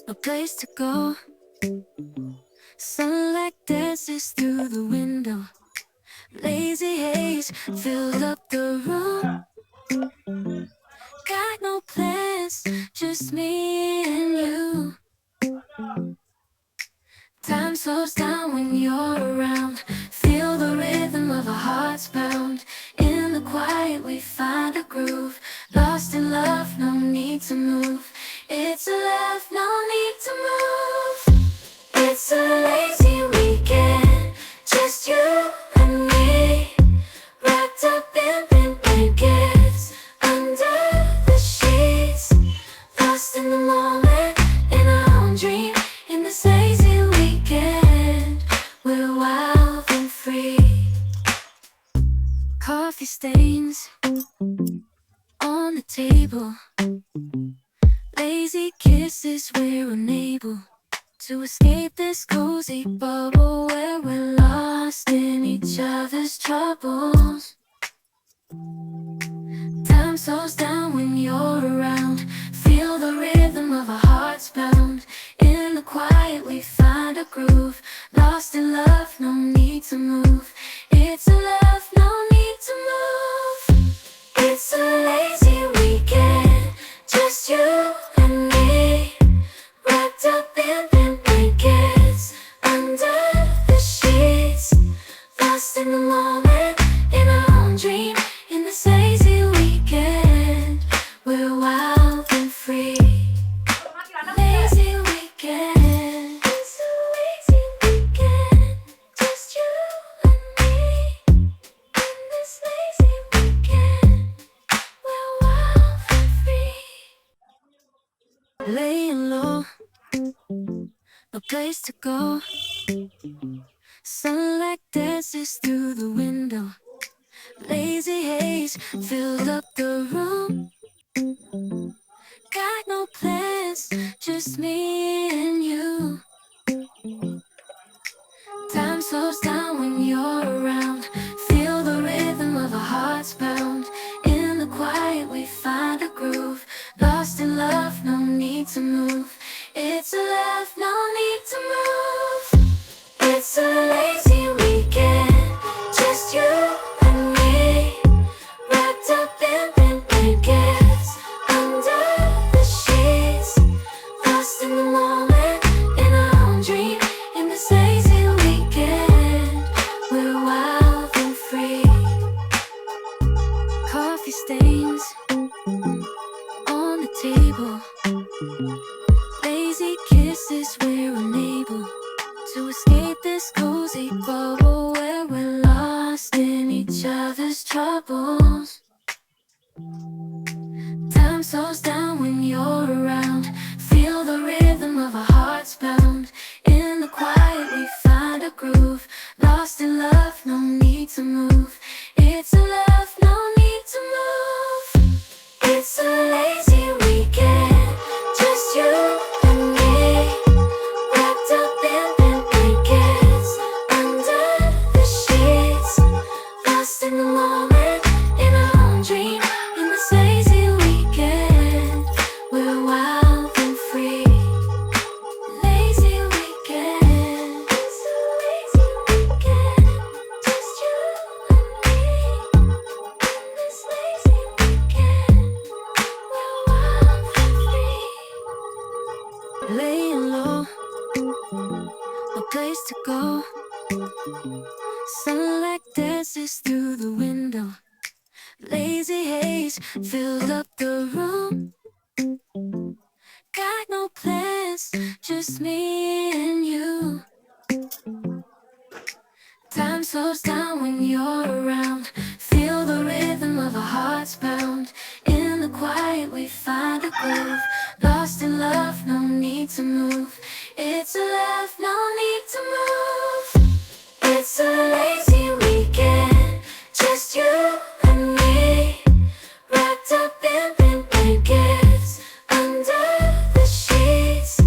a place to go. Sunlight dances through the window. Lazy haze filled up the room. Got no plans, just me and you. Time slows down when you're around. Feel the rhythm of our hearts pound. In the quiet we find a groove. Lost in love, no need to move. It's a love, no need to move. It's a lazy weekend, just you and me. Wrapped up in pink blankets, under the sheets. Lost in the moment, in our own dream. In this lazy weekend, we're wild and free. Coffee stains on the table. Lazy kisses, we're unable to escape this cozy bubble where we're lost in each other's troubles. Time slows down when you're around. Feel the rhythm of our hearts pound. In the quiet we find a groove. Lost in love, no need to move. It's a love, no need to move. It's a lazy weekend, just you and me. Wrapped up in pink blankets, under the sheets. Lost in the moment, in our own dream. In this lazy weekend, we're wild and free. Lazy weekend, it's a lazy weekend, just you and me. In this lazy weekend, we're wild and free. Laying low, no place to go. Sunlight dances through the window. Lazy haze filled up the room. Got no plans, just me and you. Time slows down when you're around. Feel the rhythm of our hearts pound. In the quiet we find a groove. Lost in love, no need to move. It's a love, no need to move. It's a lazy weekend, just you and me. Wrapped up in pink blankets, under the sheets. Lost in the moment, in our own dream. In this lazy weekend, we're wild and free. Coffee stains on the table. Lazy kisses, we're unable to escape this cozy bubble where we're lost in each other's troubles. Time slows down when you're around. Feel the rhythm of our hearts pound. In the quiet we find a groove. Lost in love, no need to move. It's a love, no need to move. It's a lazy weekend, just you and me. Wrapped up in pink blankets, under the sheets. Lost in the moment, in our own dream. In this lazy weekend, we're wild and free. Lazy weekend, it's a lazy weekend, just you and me. In this lazy weekend, we're wild and free. Laying low, no place to go. Sunlight dances through the window. Lazy haze filled up the room. Got no plans, just me and you. Time slows down when you're around. Feel the rhythm of our hearts pound. In the quiet we find a groove. Lost in love, no need to move. It's a love, no need to move. It's a lazy weekend, just you and me. Wrapped up in pink blankets, under the sheets.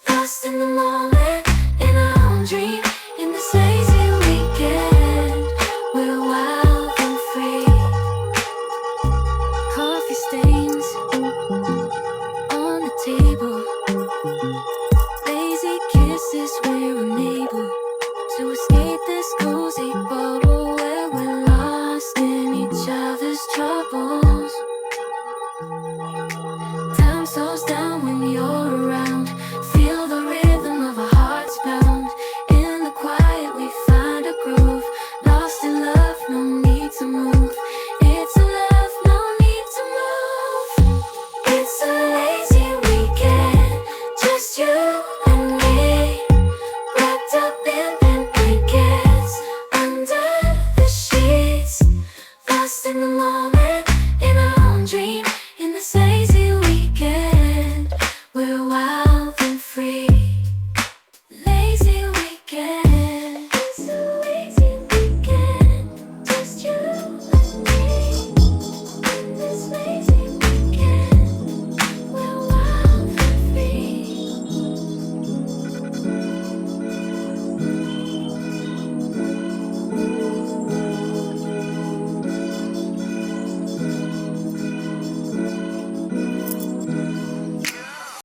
Lost in the moment, in our own dream. In this lazy weekend, we're wild and free. Coffee stains on the table. between.